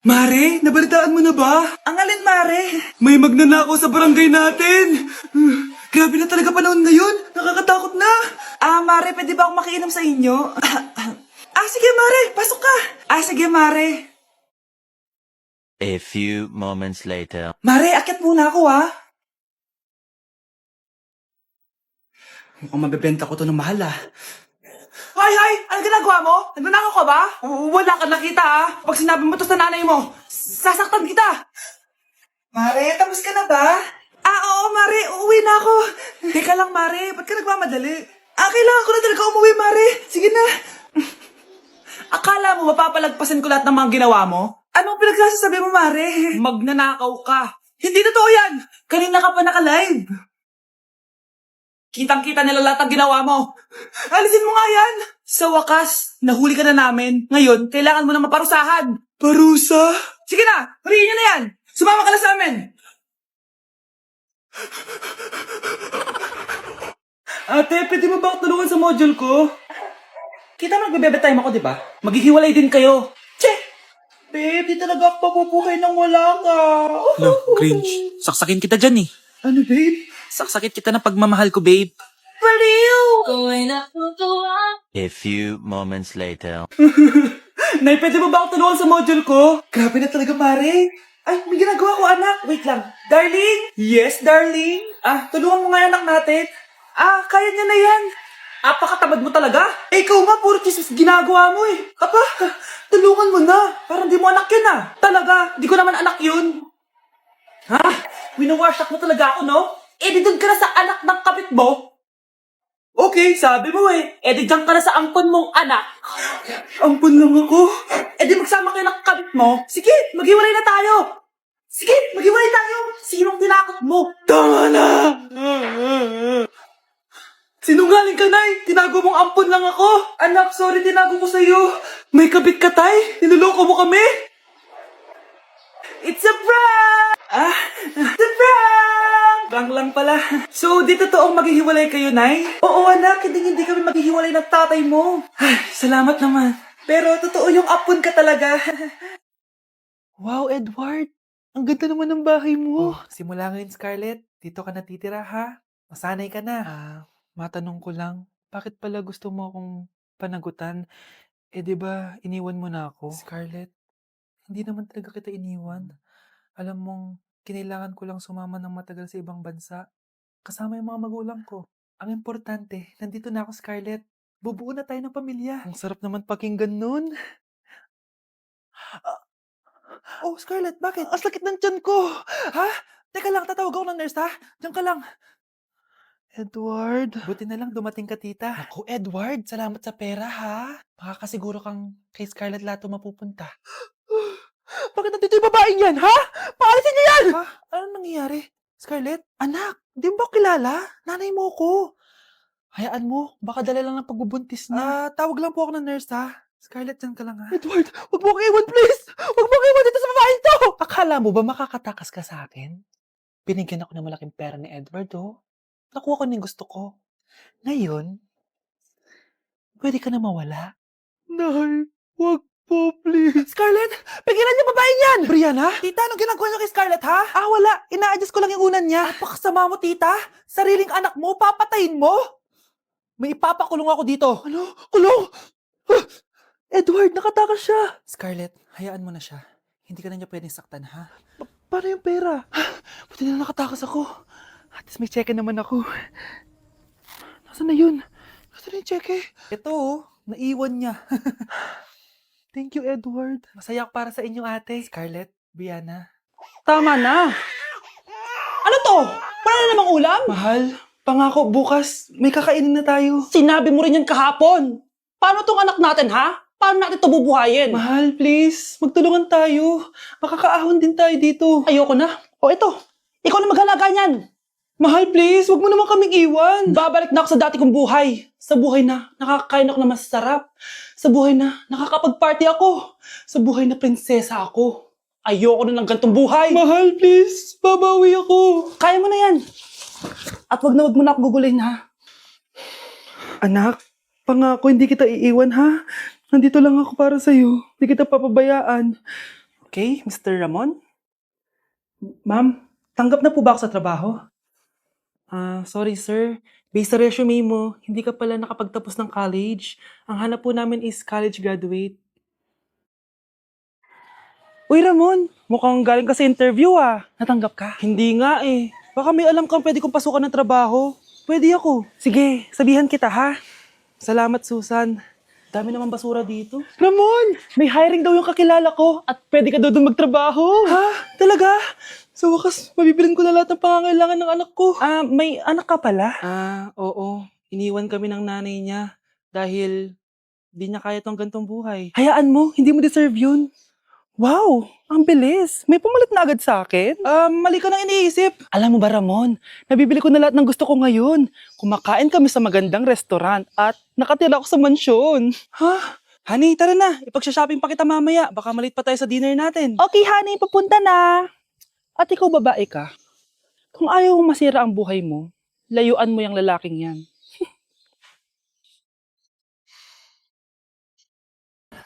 Mare, nabalitaan mo na ba? Ang alin, Mare? May magnanakaw sa barangay natin. Grabe na talaga panahon ngayon. Nakakatakot na. Mare, pwede ba akong makiinom sa inyo? Sige, Mare. Pasok ka. Sige, Mare. A few moments later. Mare, akyat muna ako, ha? Mukhang mabebenta ko to ng mahal Hay! Ano ginagawa mo? Nagnanakaw ka ba? Wala ka nakita, ha? Pag sinabi mo to sa nanay mo, sasaktan kita. Mare, tapos ka na ba? Oo, Mare. Uuwi na ako. Teka lang, Mare. Ba't ka nagmamadali? Kailangan ko na talaga umuwi, Mare. Sige na. Akala mo mapapalagpasan ko lahat ng mga ginawa mo? Anong pinagsasasabi mo, Mare? Magnanakaw ka. Hindi totoo yan. Kanina ka pa naka-live. Kitang-kita nila lahat ng ginawa mo. Alisin mo nga yan. Sa wakas, nahuli ka na namin. Ngayon, kailangan mo na maparusahan. Parusa? Sige na, huriin niyo na yan. Sumama ka na sa amin. Ate, pwede mo ba ako tulungan sa module ko? Kita mo nagbebebe time ako, di ba? Maghihiwalay din kayo. Che! Babe, di talaga ako mabubuhay nang wala ka. No, cringe. Saksakin kita dyan eh. Ano, babe? Saksakit kita ng pagmamahal ko, babe. A few moments later. Nay, pwede mo ba ako tulungan sa module ko? Grabe na talaga, Mare. Ay, may ginagawa ko, anak. Wait lang. Darling? Yes, darling? Tulungan mo nga yan, anak natin. Kaya niya na yan. Apakatamad mo talaga. Ikaw nga, puro chismis ginagawa mo eh. Tulungan mo na. Parang di mo anak yun Talaga, di ko naman anak yun. Winawasak mo talaga ako, no? Di doon ka na sa anak ng kapit mo. Okay, sabi mo eh. Di dyan ka na sa angkon mong anak. Ampun lang ako. Di magsama kayo ng kabit mo. Sige, maghiwalay na tayo. Sige, maghiwalay tayo. Sinong tinakot mo? Tama na! Sinungaling ka, Nay! Tinago mong ampun lang ako! Anak, sorry, tinago ko sa'yo. May kabit ka, Tay! Niloloko mo kami! It's a prank! It's a prank! Prank lang pala. So, di totoong maghihiwalay kayo, Nay? Oo, anak. Hindi kami maghihiwalay ng tatay mo. Salamat naman. Pero totoo yung apon ka talaga. Wow, Edward! Ang ganda naman ng bahay mo! Simula ngayon, Scarlett. Dito ka natitira, ha? Masanay ka na. Matanong ko lang, bakit pala gusto mo akong panagutan? Di ba iniwan mo na ako? Scarlett, hindi naman talaga kita iniwan. Alam mong, kinailangan ko lang sumama ng matagal sa ibang bansa. Kasama yung mga magulang ko. Ang importante, nandito na ako, Scarlett. Bubuo na tayo ng pamilya. Ang sarap naman pakinggan nun. Oh, Scarlett, bakit? Ang sakit ng tiyan ko! Ha? Teka lang, tatawag ako ng nurse, ha? Diyan ka lang. Edward. Buti na lang dumating ka, tita. Ako, Edward, salamat sa pera, ha? Makakasiguro kang kay Scarlett Lato mapupunta. Bakit nandito yung babaeng yan, ha? Paalisin niyo yan! Ha? Anong nangyayari? Scarlett? Anak, di mo ba kilala? Nanay mo ko. Hayaan mo, baka dala lang ng pagbubuntis niya. Tawag lang po ako ng nurse, ha? Scarlett, dyan ka lang, ha? Edward, wag mo akong iwan, please! Wag mo akong iwan dito sa babaeng to! Akala mo ba makakatakas ka sa akin? Binigyan ako ng malaking pera ni Edward, oh. Nakuha ko na yung gusto ko. Ngayon, pwede ka na mawala. Nay, wag po, please. Scarlett, pigilan niyo babaeng yan! Brianna? Tita, anong ginagawa niyo kay Scarlett, ha? Wala. Ina-adjust ko lang yung unan niya. Napakasama mo, tita. Sariling anak mo, papatayin mo? May ipapakulong ako dito. Ano? Kulong? Edward, nakatakas siya. Scarlett, hayaan mo na siya. Hindi ka na niya pwedeng saktan, ha? Paano yung pera? Buti na nakatakas ako. At least may cheque naman ako. Nasaan na yun? Nasaan na yung cheque? Ito, naiwan niya. Thank you, Edward. Masaya ako para sa inyo, ate. Scarlett, Brianna. Tama na. Ano to? Para na namang ulam? Mahal, pangako bukas may kakainin na tayo. Sinabi mo rin yan kahapon. Paano tong anak natin, ha? Paano natin ito bubuhayin? Mahal, please, magtulungan tayo. Makakaahon din tayo dito. Ayoko na. Ito. Ikaw na maghalaga niyan. Mahal, please, wag mo naman kaming iwan. Babalik na ako sa dati kong buhay. Sa buhay na nakakain ako na masarap. Sa buhay na nakakapag-party ako. Sa buhay na prinsesa ako. Ayoko na ng gantong buhay. Mahal, please, babawi ako. Kaya mo na yan. At wag mo na ako gugulin, ha? Anak, pangako hindi kita iiwan, ha? Nandito lang ako para sa'yo. Hindi kita papabayaan. Okay, Mr. Ramon? Ma'am, tanggap na po ba ako sa trabaho? Sorry sir. Based sa resume mo, hindi ka pala nakapagtapos ng college. Ang hanap po namin is college graduate. Uy Ramon, mukhang galing ka sa interview ah. Natanggap ka? Hindi nga eh. Baka may alam kang pwede kong pasukan ng trabaho. Pwede ako. Sige, sabihan kita ha. Salamat Susan. Dami naman basura dito. Ramon, may hiring daw yung kakilala ko at pwede ka daw doon magtrabaho. Ha? Talaga? Sa wakas, mabibilin ko na lahat ng pangangailangan ng anak ko. May anak ka pala? Oo. Iniwan kami ng nanay niya dahil di niya kaya tong gantong buhay. Hayaan mo, hindi mo deserve yun. Wow, ang bilis. May pumalit na agad sa akin? Mali ka nang iniisip. Alam mo ba Ramon, nabibili ko na lahat ng gusto ko ngayon. Kumakain kami sa magandang restaurant at nakatira ako sa mansyon. Ha? Honey, tara na. Ipag-shopping pa kita mamaya. Baka malit pa tayo sa dinner natin. Okay, honey. Papunta na. At ikaw babae ka. Kung ayaw mong masira ang buhay mo, layuan mo yung lalaking yan.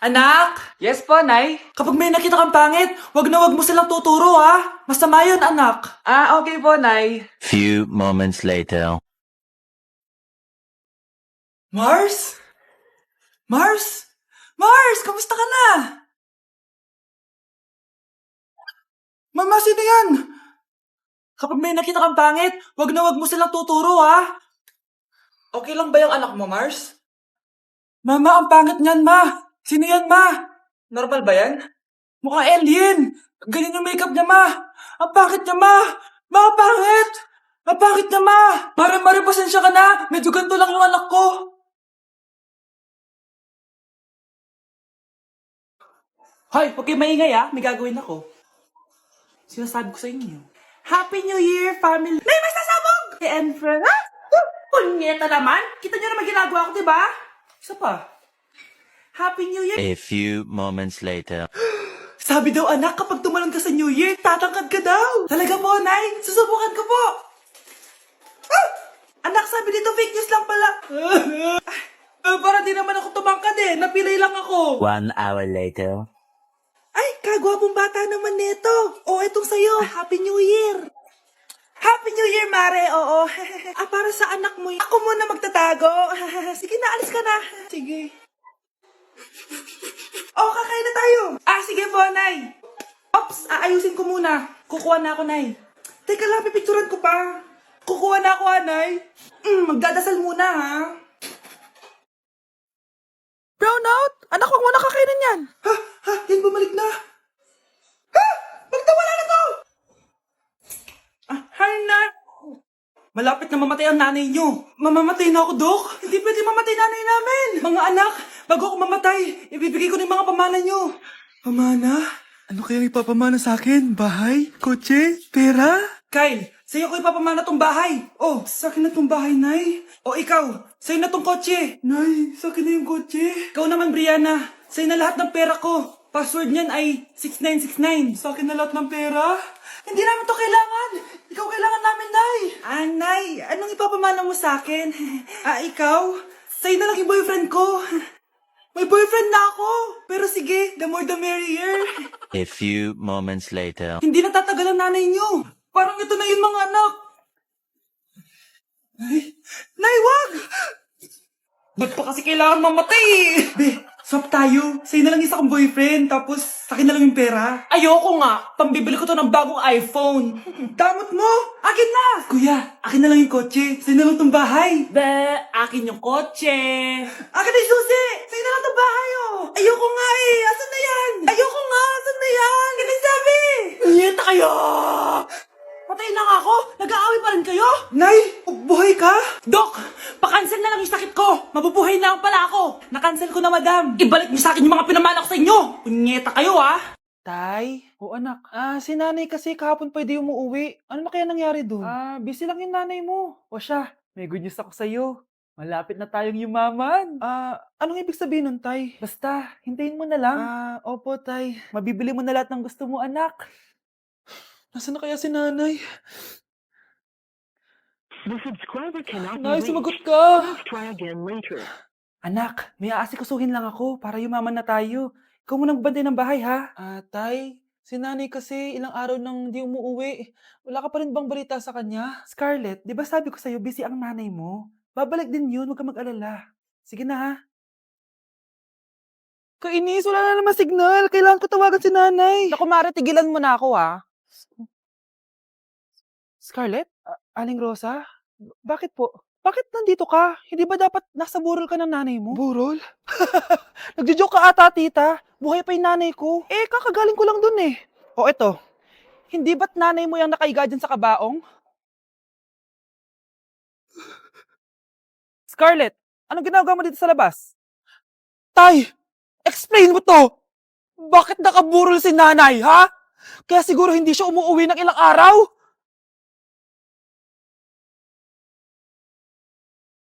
Anak! Yes po, Nay? Kapag may nakita kang pangit, wag na wag mo silang tuturo, ha? Masama yun, anak. Okay po, Nay. Few moments later. Mars? Mars? Mars, kamusta ka na? Mama, sino yan? Kapag may nakita kang pangit, wag na wag mo silang tuturo, ha? Okay lang ba yung anak mo, Mars? Mama, ang pangit niyan, ma. Sino yan, ma? Normal ba yan? Mukhang alien. Ganyan yung makeup niya, ma. Ang pangit niya, ma. Ma, ang pangit. Ang pangit niya, ma. Mare, pasensya ka na. Medyo ganito lang yung anak ko. Hoy, huwag kayo maingay, ha. May gagawin ako. Sinasabi ko sa inyo. Happy New Year, family. Nay, may sasabog! And friend. Punyeta naman. Kita niyo naman ginagawa ko, di ba? Isa pa. Happy New Year! A few moments later. Sabi daw anak, kapag tumalon ka sa New Year, tatangkad ka daw. Talaga po, Nay? Susubukan ko po. Anak, sabi dito fake news lang pala. Para di naman ako tumangkad eh. Napilay lang ako. 1 hour later. Ay, kagwapong bata naman nito. Etong sa'yo. Happy New Year. Happy New Year, Mare. Oo. Para sa anak mo. Ako muna magtatago. Sige na, alis ka na. Sige. Kakain na tayo. Sige po, Nay. Ops, aayusin ko muna. Kukuha na ako, Nay. Teka lang, pipicturan ko pa. Kukuha na ako, Nay. Magdadasal muna, ha? Brownout? Anak, wag mo na kakainin yan. Yan bumalik na. Bakit nawala na to? Hi, Nay. Malapit na mamatay ang nanay niyo. Mamamatay na ako, Dok. Hindi pwede mamatay nanay namin. Mga anak, bago ako mamatay, ibibigay ko na yung mga pamana niyo. Pamana? Ano kayang ipapamana sa akin? Bahay? Kotse? Pera? Kyle, sa'yo ko ipapamana tong bahay. Sa akin na tong bahay, Nay. Ikaw, sa'yo na tong kotse. Nay, sa akin na yung kotse. Ikaw naman, Brianna, sa'yo na lahat ng pera ko. Password niyan ay 6969. Sa akin na lahat ng pera? Hindi namin to kailangan. Ikaw kailangan namin, Nay. Nay, anong ipapamana mo sa akin? Ikaw? Sa'yo na lang yung boyfriend ko. May boyfriend na ako. Pero sige, the more the merrier. A few moments later. Hindi na tatagal ang nanay niyo. Parang ito na yun, mga anak. Nay, wag! Ba't pa kasi kailangan mamatay eh? Swap tayo. Sa'yo na lang isa kong boyfriend, tapos sa akin na lang yung pera. Ayoko nga. Pambibili ko to ng bagong iPhone. Damot mo! Akin na! Kuya, akin na lang yung kotse. Sa'yo na lang tong bahay. Akin yung kotse. Akin na yung susi! Sa'yo na lang tong bahay, oh! Ayoko nga eh! Asan na yan? Ayoko nga! Asan na yan? Ganun sabi! Niyeta kayo! Patay na nga ako! Nag-aaway pa rin kayo? Nay! Buhay ka? Dok! Pakancel na lang yung sakit ko! Mabubuhay na lang pala ako! Nakancel ko na, madam! Ibalik niyo sa akin yung mga pinamana ko sa inyo! Punyeta kayo, ha? Tay? Anak. Si nanay kasi kahapon pwede umuwi. Ano na kaya nangyari doon? Busy lang yung nanay mo. Siya, may good news ako sa'yo. Malapit na tayong yumaman. Anong ibig sabihin nun, Tay? Basta, hintayin mo na lang. Opo, Tay. Mabibili mo na lahat ng gusto mo, anak. Nasaan na kaya si nanay? The subscriber cannot be Nay, reached. sumagot ka! Please try again later. Anak, may aasikasuhin lang ako para yumaman na tayo. Ikaw munang bantay ng bahay, ha? Tay, Si nanay kasi ilang araw nang di umuuwi. Wala ka pa rin bang balita sa kanya? Scarlett, di ba sabi ko sa'yo busy ang nanay mo? Babalik din yun, huwag ka mag-alala. Sige na ha. Kainis, wala na naman signal. Kailangan ko tawagan si nanay. Naku, Mare, tigilan mo na ako ha. Scarlett? Aling Rosa? Bakit po? Bakit nandito ka? Hindi ba dapat nasa burol ka ng nanay mo? Burol? Nagjo-joke ka ata, tita. Buhay pa yung nanay ko. Eh, kakagaling ko lang dun eh. O eto, hindi ba't nanay mo yung nakaiga dyan sa kabaong? Scarlett, anong ginagawa mo dito sa labas? Tay, explain mo to! Bakit nakaburol si nanay, ha? Kaya siguro hindi siya umuwi ng ilang araw?